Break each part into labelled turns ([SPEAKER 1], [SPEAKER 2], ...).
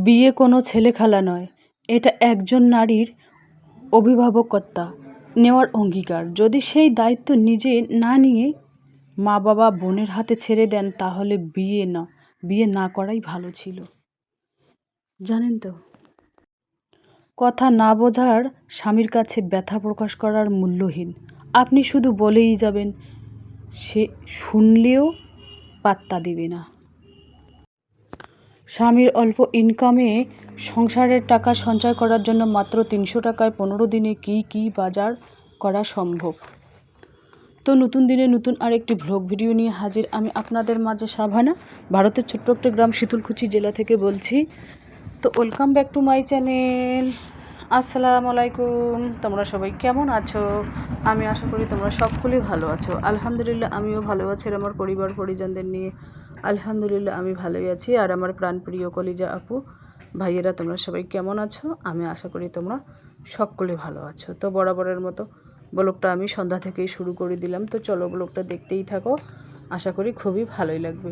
[SPEAKER 1] বিয়ে কোনো ছেলেখেলা নয়, এটা একজন নারীর অভিভাবকত্ব নেওয়ার অঙ্গীকার। যদি সেই দায়িত্ব নিজে না নিয়ে মা বাবা বোনের হাতে ছেড়ে দেন তাহলে বিয়ে না করাই ভালো ছিল। জানেন তো, কথা না বোঝার স্বামীর কাছে ব্যথা প্রকাশ করার মূল্যহীন। আপনি শুধু বলেই যাবেন, সে শুনলেও পাত্তা দিবে না। স্বামীর অল্প ইনকামে সংসারের টাকা সঞ্চয় করার জন্য মাত্র ৩০০ টাকায় ১৫ দিনে কি বাজার করা সম্ভব। তো নতুন দিনে নতুন আরেকটি ভ্লগ ভিডিও নিয়ে হাজির আমি আপনাদের মাঝে সাভানা, ভারতের ছোট্ট একটা গ্রাম শীতলকুচি জেলা থেকে বলছি। তো welcome back to my channel. আসসালামু আলাইকুম। তোমরা সবাই কেমন আছো? আমি আশা করি তোমরা সকলেই ভালো আছো। আলহামদুলিল্লাহ আমিও ভালো আছি, আর আমার পরিবার পরিজনদের নিয়ে আলহামদুলিল্লাহ আমি ভালোই আছি। আর আমার প্রাণপ্রিয় কলিজা আপু ভাইয়েরা তোমরা সবাই কেমন আছো? আমি আশা করি তোমরা সকলে ভালো আছো। তো বরাবরের মতো ব্লগটা আমি সন্ধ্যা থেকেই শুরু করে দিলাম। তো চলো ব্লগটা দেখতেই থাকো, আশা করি খুবই ভালোই লাগবে।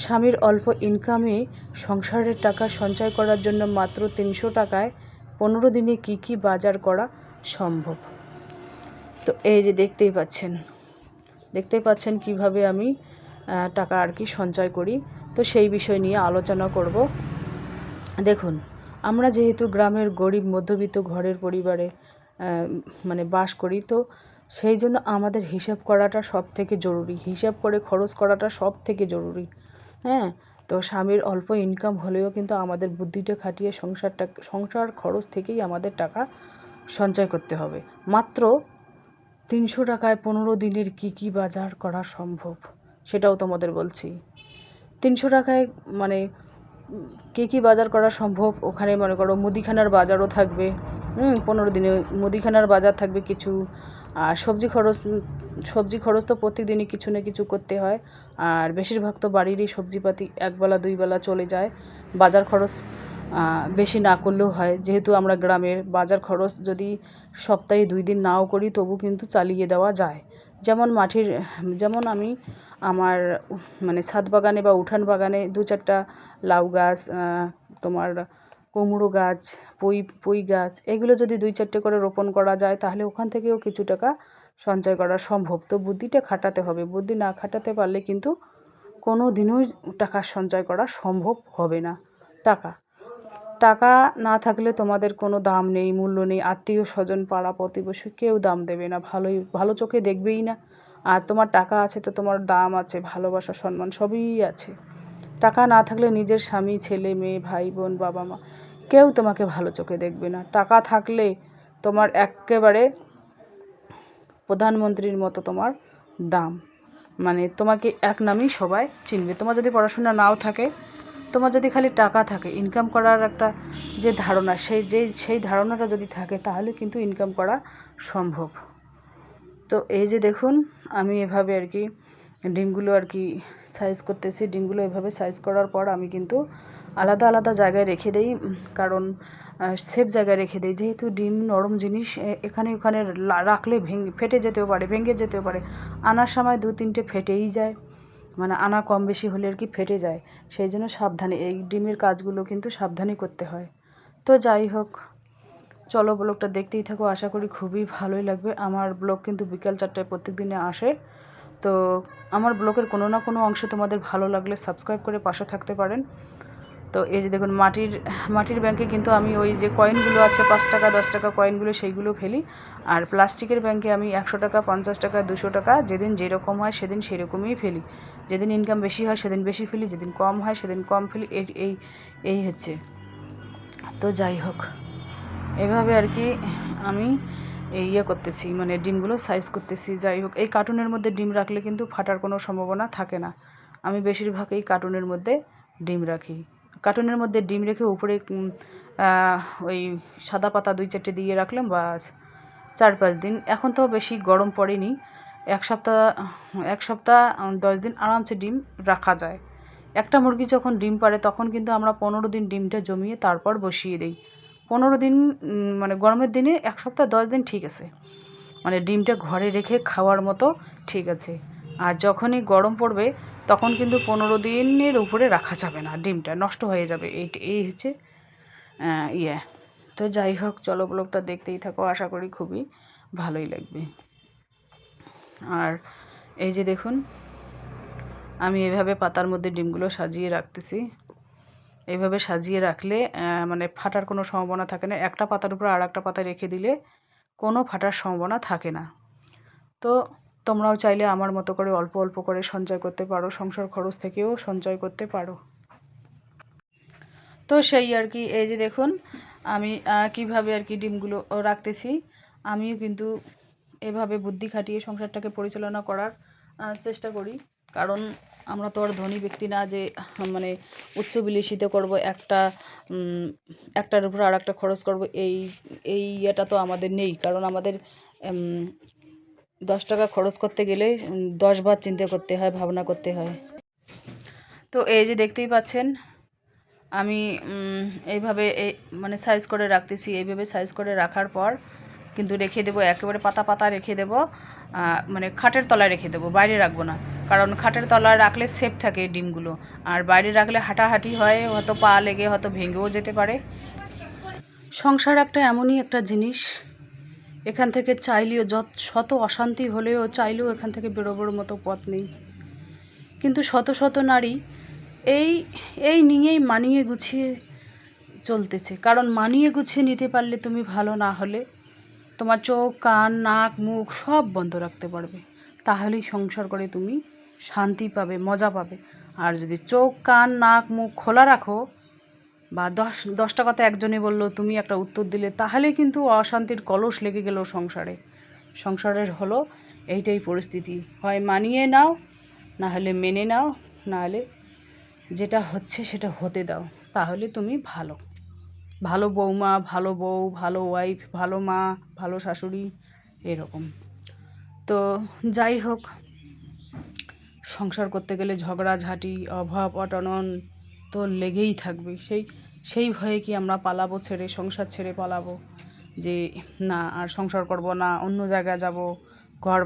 [SPEAKER 1] স্বামীর অল্প ইনকামে সংসারের টাকা সঞ্চয় করার জন্য মাত্র ৩০০ টাকায় ১৫ দিনে কি বাজার করা সম্ভব। তো এই যে দেখতেই পাচ্ছেন কিভাবে আমি টাকা আর কি সঞ্চয় করি। তো সেই বিষয় নিয়ে আলোচনা করব। দেখুন, আমরা যেহেতু গ্রামের গরিব মধ্যবিত্ত ঘরের পরিবারে বাস করি, তো সেই জন্য আমাদের হিসাব করাটা সব থেকে জরুরি, হিসাব করে খরচ করাটা সব থেকে জরুরি। হ্যাঁ, তো স্বামীর অল্প ইনকাম হলেও কিন্তু আমাদের বুদ্ধিটা খাটিয়ে সংসার খরচ থেকেই আমাদের টাকা সঞ্চয় করতে হবে। মাত্র ৩০০ টাকায় ১৫ দিনের কি বাজার করা সম্ভব সেটাও তোমাদের বলছি। ৩০০ টাকায় কি বাজার করা সম্ভব, ওখানে মনে করো মুদিখানার বাজারও থাকবে। ১৫ দিনে মুদিখানার বাজার থাকবে কিছু, আর সবজি খরচ তো প্রত্যেক দিনই কিছু না কিছু করতে হয়। আর বেশিরভাগ তো বাড়িরই সবজিপাতি একবেলা দুই বেলা চলে যায়। বাজার খরচ বেশি না করলেও হয়, যেহেতু আমরা গ্রামের। বাজার খরচ যদি সপ্তাহে 2 দিন নাও করি তবু কিন্তু চালিয়ে দেওয়া যায়। যেমন আমি আমার ছাদ বাগানে বা উঠান বাগানে 2-4টা লাউ গাছ, তোমার কুমড়ো গাছ, পুঁই গাছ, এগুলো যদি 2-4টে করে রোপণ করা যায় তাহলে ওখান থেকেও কিছু টাকা সঞ্চয় করা সম্ভব। তো বুদ্ধিটা খাটাতে হবে, বুদ্ধি না খাটাতে পারলে কিন্তু কোনো দিনও টাকা সঞ্চয় করা সম্ভব হবে না। টাকা না থাকলে তোমাদের কোনো দাম নেই, মূল্য নেই। আত্মীয় স্বজন পাড়া প্রতিবেশী কেউ দাম দেবে না, ভালো চোখে দেখবেই না। আর তোমার টাকা আছে তো তোমার দাম আছে, ভালোবাসা সম্মান সবই আছে। টাকা না থাকলে নিজের স্বামী, ছেলে মেয়ে, ভাই বোন, বাবা মা কেউ তোমাকে ভালো চোখে দেখবে না। টাকা থাকলে তোমার একেবারে প্রধানমন্ত্রীর মতো তোমার দাম, তোমাকে এক নামেই সবাই চিনবে। তোমার যদি পড়াশোনা নাও থাকে, তোমার যদি খালি টাকা থাকে, ইনকাম করার একটা যে ধারণা, সেই ধারণাটা যদি থাকে তাহলে কিন্তু ইনকাম করা সম্ভব। তো এই যে দেখুন, আমি এভাবে আর কি ডিমগুলো সাইজ করতেছি। ডিমগুলো এভাবে সাইজ করার পর আমি কিন্তু আলাদা আলাদা জায়গায় রেখে দেই, কারণ সেফ জায়গায় রেখে দেই। যেহেতু ডিম নরম জিনিস, এখানে ওখানে রাখলে ভেঙে যেতেও পারে। আনার সময় 2-3টে ফেটেই যায়, আনা কম বেশি হলে আর কি ফেটে যায়। সেই জন্য সাবধানে এই ডিমের কাজগুলো কিন্তু সাবধানে করতে হয়। তো যাই হোক, চলো ব্লগটা দেখতেই থাকো, আশা করি খুবই ভালোই লাগবে। আমার ব্লগ কিন্তু বিকাল 4টায় প্রত্যেক দিনে আসে। তো আমার ব্লগের কোনো না কোনো অংশে তোমাদের ভালো লাগলে সাবস্ক্রাইব করে পাশে থাকতে পারেন। তো এই যে দেখুন, মাটির ব্যাংকে কিন্তু আমি ওই যে কয়েনগুলো আছে 5 টাকা 10 টাকা কয়েনগুলো, সেইগুলো ফেলি। আর প্লাস্টিকের ব্যাংকে আমি 100 টাকা 50 টাকা 200 টাকা যেদিন যেরকম হয় সেদিন সেরকমই ফেলি। যেদিন ইনকাম বেশি হয় সেদিন বেশি ফেলি, যেদিন কম হয় সেদিন কম ফেলি। এই হচ্ছে। তো যাই হোক, এভাবে আর কি আমি করতেছি, ডিমগুলো সাইজ করতেছি। যাই হোক, এই কার্টুনের মধ্যে ডিম রাখলে কিন্তু ফাটার কোনো সম্ভাবনা থাকে না। আমি বেশিরভাগ এই কার্টুনের মধ্যে ডিম রাখি। কার্টুনের মধ্যে ডিম রেখে উপরে ওই সাদা পাতা 2-4টে দিয়ে রাখলাম, বাস 4-5 দিন। এখন তো বেশি গরম পড়েনি, এক সপ্তাহ 10 দিন আরামসে ডিম রাখা যায়। একটা মুরগি যখন ডিম পাড়ে তখন কিন্তু আমরা 15 দিন ডিমটা জমিয়ে তারপর বসিয়ে দিই। 15 দিন গরমের দিনে 1 সপ্তাহ 10 দিন ঠিক আছে, ডিমটা ঘরে রেখে খাওয়ার মতো ঠিক আছে। আর যখনই গরম পড়বে তখন কিন্তু 15 দিনের উপরে রাখা যাবে না, ডিমটা নষ্ট হয়ে যাবে। এই হচ্ছে ইয়ে। তো যাই হোক, চলো ব্লগটা দেখতেই থাকো, আশা করি খুবই ভালোই লাগবে। আর এই যে দেখুন, আমি এভাবে পাতার মধ্যে ডিমগুলো সাজিয়ে রাখতেছি। এইভাবে সাজিয়ে রাখলে মানে ফাটার কোনো সম্ভাবনা থাকে না। একটা পাতার উপর আর একটা পাতা রেখে দিলে কোনো ফাটার সম্ভাবনা থাকে না। তো তোমরাও চাইলে আমার মতো করে অল্প অল্প করে সঞ্চয় করতে পারো, সংসার খরচ থেকেও সঞ্চয় করতে পারো। তো সেই আর কি, এই যে দেখুন আমি কিভাবে আর কি ডিমগুলো রাখতেছি। আমিও কিন্তু এভাবে বুদ্ধি খাটিয়ে সংসারটাকে পরিচালনা করার চেষ্টা করি। কারণ আমরা তো আর ধনী ব্যক্তি না যে মানে উচ্চ বিলাসিতা করব, একটার উপর আর একটা খরচ করব, এই ইয়েটা তো আমাদের নেই। কারণ আমাদের 10 টাকা খরচ করতে গেলে 10 বার চিন্তা করতে হয়, ভাবনা করতে হয়। তো এই যে দেখতেই পাচ্ছেন আমি এইভাবে মানে সাইজ করে রাখতেছি। এইভাবে সাইজ করে রাখার পর কিন্তু রেখে দেবো, একেবারে পাতা পাতা রেখে দেবো, মানে খাটের তলায় রেখে দেবো, বাইরে রাখবো না। কারণ খাটের তলায় রাখলে সেফ থাকে ডিমগুলো, আর বাইরে রাখলে হাঁটাহাঁটি হয়, হয়তো পা লেগে হয়তো ভেঙেও যেতে পারে। সংসার একটা এমনই একটা জিনিস, এখান থেকে চাইলেও শত অশান্তি হলেও চাইলেও এখান থেকে বেরোবার মতো পথ নেই। কিন্তু শত শত নারী এই নিয়েই মানিয়ে গুছিয়ে চলতেছে। কারণ মানিয়ে গুছিয়ে নিতে পারলে তুমি ভালো, না হলে তোমার চোখ কান নাক মুখ সব বন্ধ রাখতে পারবে, তাহলেই সংসার করে তুমি শান্তি পাবে, মজা পাবে। আর যদি চোখ কান নাক মুখ খোলা রাখো, বা দশটা কথা একজনে বললো, তুমি একটা উত্তর দিলে, তাহলে কিন্তু অশান্তির কলস লেগে গেল সংসারে। সংসারের হলো এইটাই পরিস্থিতি, হয় মানিয়ে নাও, না হলে মেনে নাও, না হলে যেটা হচ্ছে সেটা হতে দাও, তাহলে তুমি ভালো ভালো বৌমা, ভালো বউ, ভালো ওয়াইফ, ভালো মা, ভালো শাশুড়ি, এরকম। তো যাই হোক, সংসার করতে গেলে ঝগড়াঝাঁটি, অভাব অনটন তো লেগেই থাকবে। সেই ভয়ে কি আমরা পালাবো ছেড়ে, সংসার ছেড়ে পালাবো যে না আর সংসার করব না, অন্য জায়গায় যাব, ঘর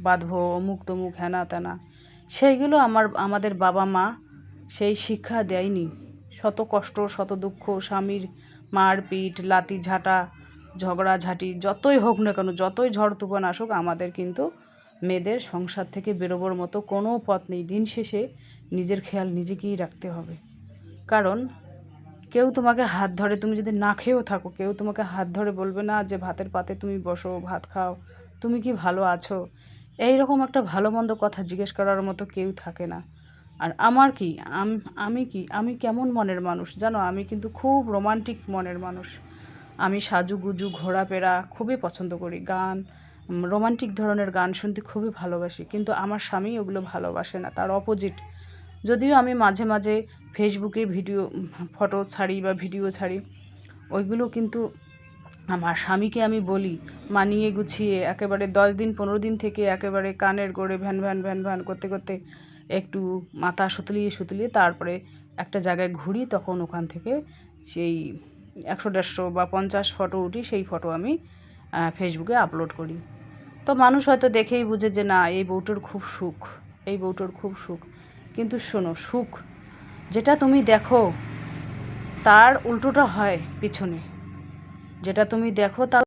[SPEAKER 1] বাঁধবো অমুক তমুক হেনা তেনা। সেইগুলো আমাদের বাবা মা সেই শিক্ষা দেয়নি। শত কষ্ট, শত দুঃখ, স্বামীর মারপিট, লাথি ঝাঁটা, ঝগড়াঝাঁটি যতই হোক না কেন, যতই ঝড় তুফান আসুক, আমাদের কিন্তু মেয়েদের সংসার থেকে বেরোবার মতো কোনো পথ নেই। দিন শেষে নিজের খেয়াল নিজেকেই রাখতে হবে। কারণ কেউ তোমাকে হাত ধরে, তুমি যদি না খেয়েও থাকো, কেউ তোমাকে হাত ধরে বলবে না যে ভাতের পাতে তুমি বসো, ভাত খাও, তুমি কি ভালো আছো, এইরকম একটা ভালো মন্দ কথা জিজ্ঞেস করার মতো কেউ থাকে না। আর আমার কি, আমি কেমন মনের মানুষ জানো? আমি কিন্তু খুব রোমান্টিক মনের মানুষ। আমি সাজুগুজু ঘোরাফেরা খুবই পছন্দ করি, গান, রোমান্টিক ধরনের গান শুনতে খুবই ভালোবাসি। কিন্তু আমার স্বামী ওগুলো ভালোবাসে না, তার অপোজিট। যদিও আমি মাঝে মাঝে ফেসবুকে ফটো ছাড়ি বা ভিডিও ছাড়ি, ওইগুলো কিন্তু আমার স্বামীকে আমি বলি মানিয়ে গুছিয়ে একেবারে 10 দিন 15 দিন থেকে একেবারে কানের গোড়ে ভ্যান ভ্যান ভ্যান ভ্যান করতে করতে একটু মাথা সুতলিয়ে তারপরে একটা জায়গায় ঘুরি, তখন ওখান থেকে সেই 100-150 বা 50 ফটো উঠি, সেই ফটো আমি ফেসবুকে আপলোড করি। তো মানুষ হয়তো দেখেই বুঝে যে না, এই বউটার খুব সুখ, এই বউটার খুব সুখ। কিন্তু শোনো, সুখ যেটা তুমি দেখো তার উল্টোটা হয় পিছনে, যেটা তুমি দেখো তার